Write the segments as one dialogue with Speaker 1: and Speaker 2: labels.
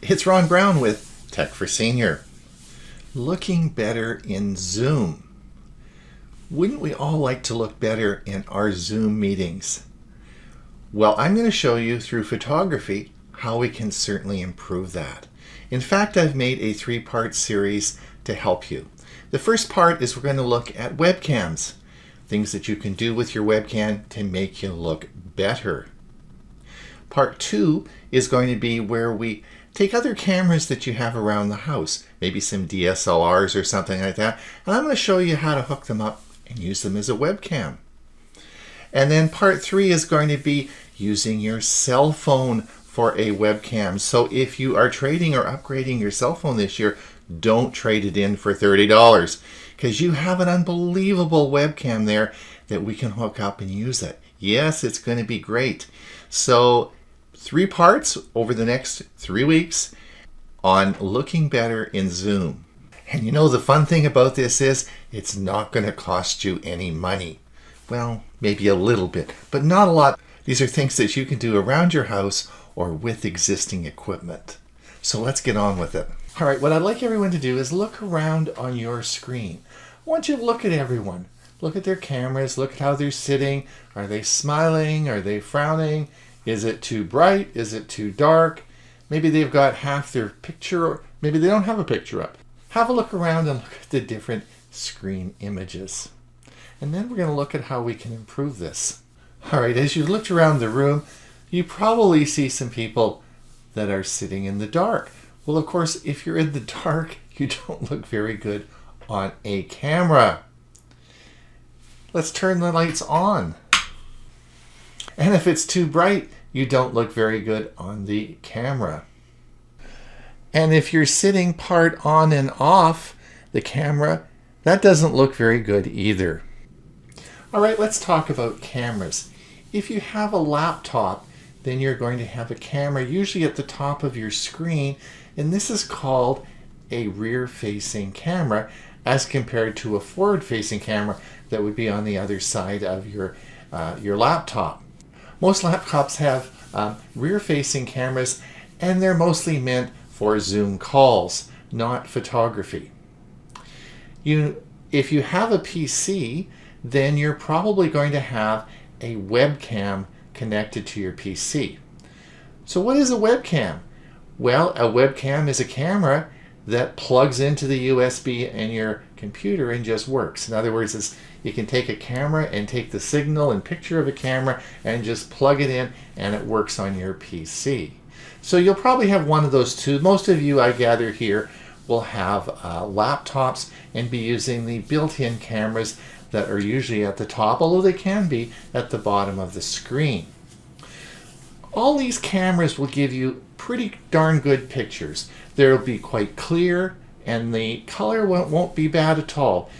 Speaker 1: It's Ron Brown with Tech for Senior. Looking better in Zoom. Wouldn't we all like to look better in our Zoom meetings? Well, I'm going to show you through photography how we can certainly improve that. In fact, I've made a 3-part series to help you. The first part is we're going to look at webcams, things that you can do with your webcam to make you look better. Part 2 is going to be where we take other cameras that you have around the house, maybe some DSLRs or something like that, and I'm going to show you how to hook them up and use them as a webcam. And then part 3 is going to be using your cell phone for a webcam. So if you are trading or upgrading your cell phone this year, don't trade it in for $30 because you have an unbelievable webcam there that we can hook up and use it. Yes, it's going to be great. So 3 parts over the next 3 weeks on looking better in Zoom. And you know the fun thing about this is it's not going to cost you any money. Well, maybe a little bit, but not a lot. These are things that you can do around your house or with existing equipment. So let's get on with it. All right, what I'd like everyone to do is look around on your screen. I want you to look at everyone. Look at their cameras, look at how they're sitting. Are they smiling? Are they frowning? Is it too bright? Is it too dark? Maybe they've got half their picture, or maybe they don't have a picture up. Have a look around and look at the different screen images. And then we're going to look at how we can improve this. All right, as you looked around the room, you probably see some people that are sitting in the dark. Well, of course, if you're in the dark, you don't look very good on a camera. Let's turn the lights on. And if it's too bright, you don't look very good on the camera. And if you're sitting part on and off the camera, that doesn't look very good either. All right, let's talk about cameras. If you have a laptop, then you're going to have a camera usually at the top of your screen, and this is called a rear-facing camera as compared to a forward-facing camera that would be on the other side of your laptop. Most laptops have rear-facing cameras, and they're mostly meant for Zoom calls, not photography. If you have a PC, then you're probably going to have a webcam connected to your PC. So what is a webcam? Well, a webcam is a camera that plugs into the USB in your computer and just works. In other words, you can take a camera and take the signal and picture of a camera and just plug it in and it works on your PC. So you'll probably have one of those two. Most of you, I gather here, will have laptops and be using the built-in cameras that are usually at the top, although they can be at the bottom of the screen. All these cameras will give you pretty darn good pictures. They'll be quite clear and the color won't be bad at all,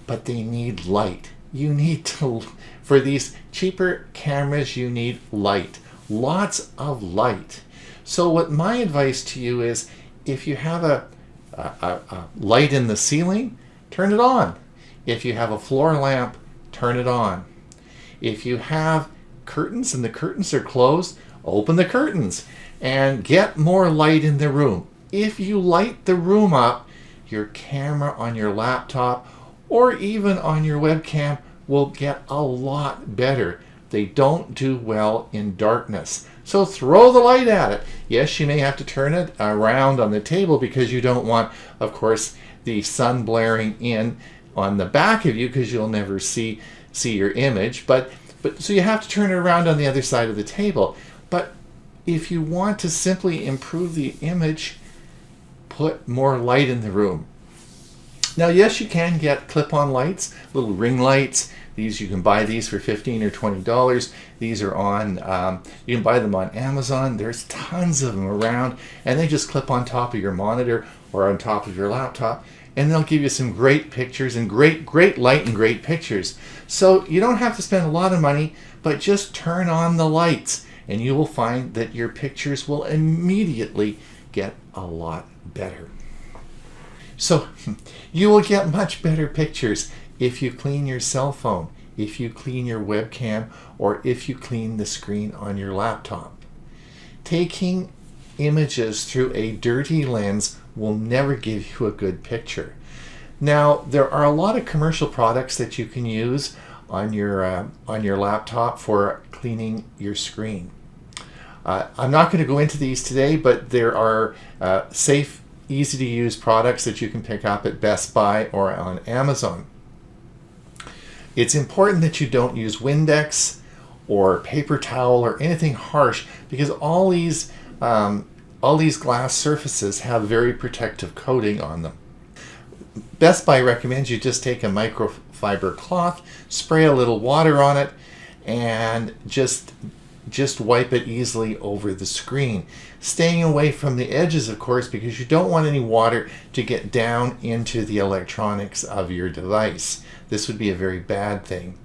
Speaker 1: but they need light. You need to, for these cheaper cameras, you need light, lots of light. So what my advice to you is, if you have a light in the ceiling, turn it on. If you have a floor lamp, turn it on. If you have curtains and the curtains are closed, open the curtains and get more light in the room. If you light the room up, your camera on your laptop or even on your webcam will get a lot better. They don't do well in darkness. So throw the light at it. Yes, you may have to turn it around on the table because you don't want, of course, the sun blaring in on the back of you because you'll never see your image. But so you have to turn it around on the other side of the table. But if you want to simply improve the image, put more light in the room. Now, yes, you can get clip-on lights, little ring lights. These, you can buy these for $15 or $20. These are on, you can buy them on Amazon. There's tons of them around, and they just clip on top of your monitor or on top of your laptop, and they'll give you some great pictures and great light and great pictures. So you don't have to spend a lot of money, but just turn on the lights, and you will find that your pictures will immediately get a lot better. So you will get much better pictures if you clean your cell phone, if you clean your webcam, or if you clean the screen on your laptop. Taking images through a dirty lens will never give you a good picture. Now, there are a lot of commercial products that you can use on your laptop for cleaning your screen. I'm not going to go into these today, but there are safe, easy to use products that you can pick up at Best Buy or on Amazon. It's important that you don't use Windex or paper towel or anything harsh, because all these glass surfaces have very protective coating on them. Best Buy recommends you just take a microfiber cloth, spray a little water on it, and just wipe it easily over the screen. Staying away from the edges, of course, because you don't want any water to get down into the electronics of your device. This would be a very bad thing.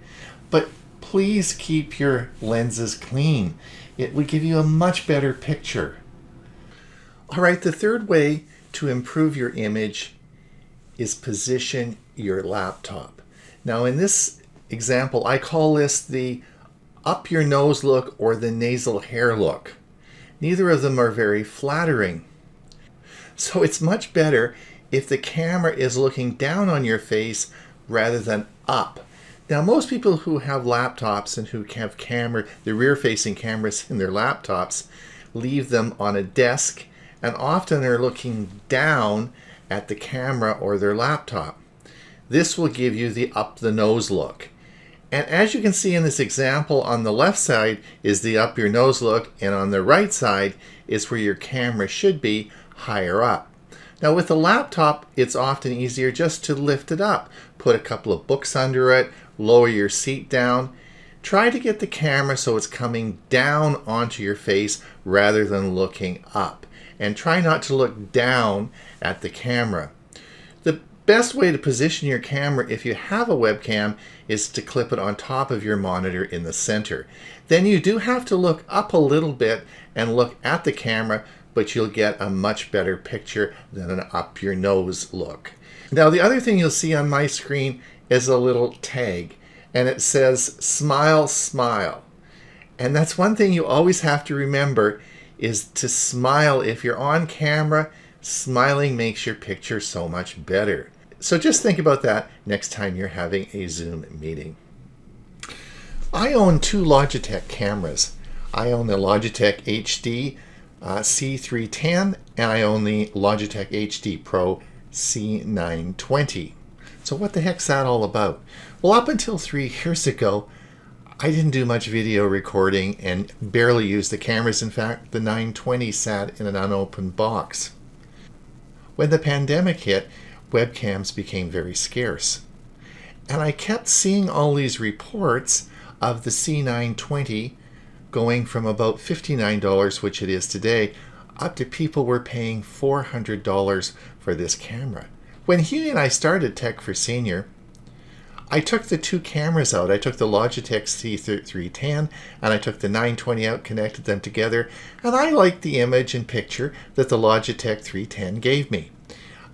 Speaker 1: But please keep your lenses clean. It would give you a much better picture. All right, the third way to improve your image is position your laptop. Now, in this example, I call this the up your nose look or the nasal hair look. Neither of them are very flattering. So it's much better if the camera is looking down on your face rather than up. Now, most people who have laptops and who have the rear-facing cameras in their laptops leave them on a desk, and often are looking down at the camera or their laptop. This will give you the up the nose look. And as you can see in this example, on the left side is the up your nose look, and on the right side is where your camera should be, higher up. Now with the laptop, it's often easier just to lift it up. Put a couple of books under it, lower your seat down. Try to get the camera so it's coming down onto your face rather than looking up. And try not to look down at the camera. The best way to position your camera, if you have a webcam, is to clip it on top of your monitor in the center. Then you do have to look up a little bit and look at the camera, but you'll get a much better picture than an up your nose look. Now, the other thing you'll see on my screen is a little tag, and it says smile, smile. And that's one thing you always have to remember, is to smile. If you're on camera, smiling makes your picture so much better. So just think about that next time you're having a Zoom meeting. I own two Logitech cameras. I own the Logitech HD C310, and I own the Logitech HD Pro C920. So what the heck's that all about? Well, up until 3 years ago, I didn't do much video recording and barely used the cameras. In fact, the 920 sat in an unopened box. When the pandemic hit, webcams became very scarce. And I kept seeing all these reports of the C920 going from about $59, which it is today, up to people were paying $400 for this camera. When Huey and I started Tech for Senior, I took the two cameras out. I took the Logitech C310 and I took the 920 out, connected them together, and I liked the image and picture that the Logitech 310 gave me.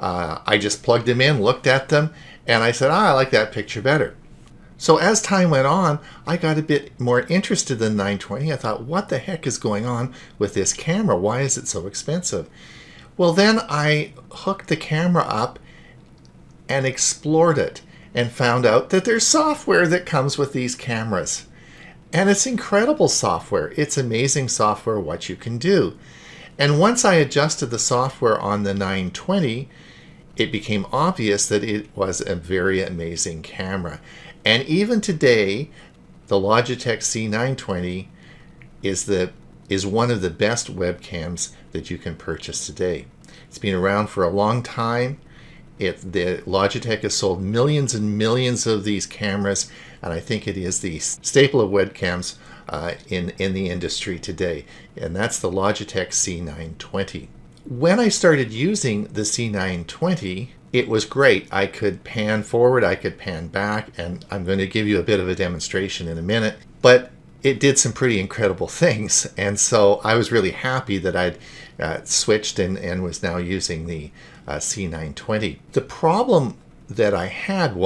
Speaker 1: I just plugged them in, looked at them, and I said, I like that picture better. So as time went on, I got a bit more interested in 920. I thought, what the heck is going on with this camera? Why is it so expensive? Well, then I hooked the camera up and explored it and found out that there's software that comes with these cameras. And it's incredible software. It's amazing software what you can do. And once I adjusted the software on the 920, it became obvious that it was a very amazing camera. And even today, the Logitech C920 is one of the best webcams that you can purchase today. It's been around for a long time. The Logitech has sold millions and millions of these cameras, and I think it is the staple of webcams in the industry today. And that's the Logitech C920. When I started using the C920, it was great. I could pan forward, I could pan back, and I'm going to give you a bit of a demonstration in a minute. But it did some pretty incredible things, and so I was really happy that I'd switched and was now using the C920. The problem that I had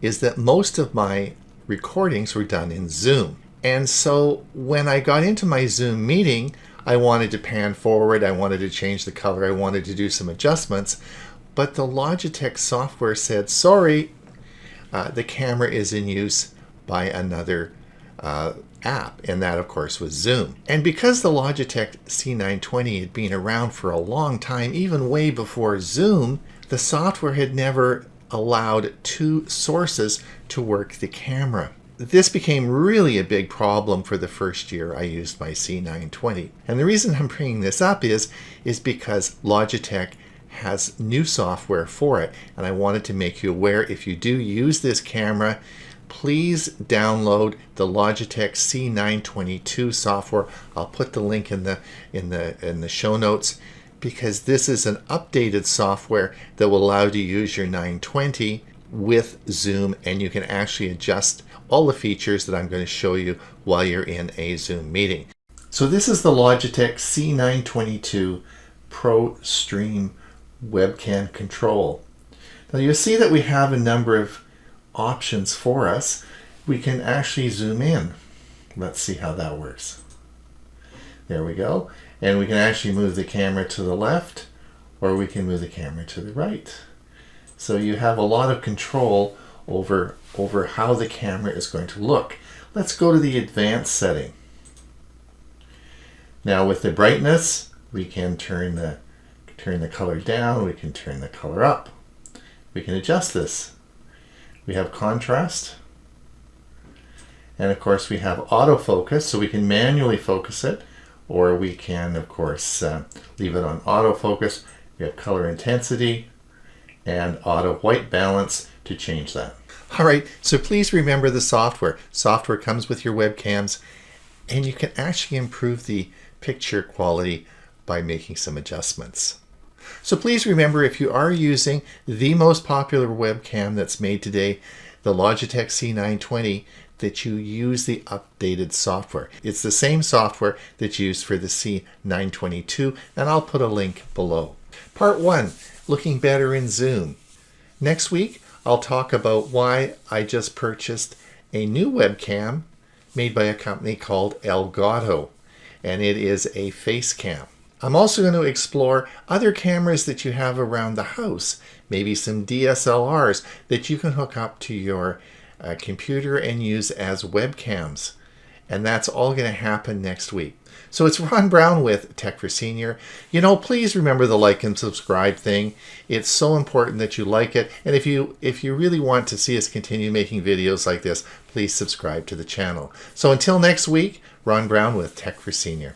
Speaker 1: is that most of my recordings were done in Zoom. And so when I got into my Zoom meeting, I wanted to pan forward, I wanted to change the color, I wanted to do some adjustments, but the Logitech software said, sorry, the camera is in use by another app, and that of course was Zoom. And because the Logitech C920 had been around for a long time, even way before Zoom, the software had never allowed two sources to work the camera. This became really a big problem for the first year I used my C920. And the reason I'm bringing this up is because Logitech has new software for it. And I wanted to make you aware, if you do use this camera, please download the Logitech C922 software. I'll put the link in the show notes, because this is an updated software that will allow you to use your 920 with Zoom, and you can actually adjust all the features that I'm going to show you while you're in a Zoom meeting. So this is the Logitech C922 Pro Stream webcam control. Now you'll see that we have a number of options for us. We can actually zoom in. Let's see how that works. There we go. And we can actually move the camera to the left, or we can move the camera to the right. So you have a lot of control over how the camera is going to look. Let's go to the advanced setting. Now with the brightness, we can turn the color down, we can turn the color up. We can adjust this. We have contrast. And of course we have autofocus, so we can manually focus it, or we can of course leave it on autofocus. We have color intensity and auto white balance to change that. All right, so please remember the software. Software comes with your webcams, and you can actually improve the picture quality by making some adjustments. So please remember, if you are using the most popular webcam that's made today, the Logitech C920, that you use the updated software. It's the same software that's used for the C922, and I'll put a link below. Part 1, looking better in Zoom. Next week, I'll talk about why I just purchased a new webcam made by a company called Elgato, and it is a face cam. I'm also going to explore other cameras that you have around the house, maybe some DSLRs that you can hook up to your computer and use as webcams. And that's all going to happen next week. So it's Ron Brown with Tech for Senior. You know, please remember the like and subscribe thing. It's so important that you like it. And if you really want to see us continue making videos like this, please subscribe to the channel. So until next week, Ron Brown with Tech for Senior.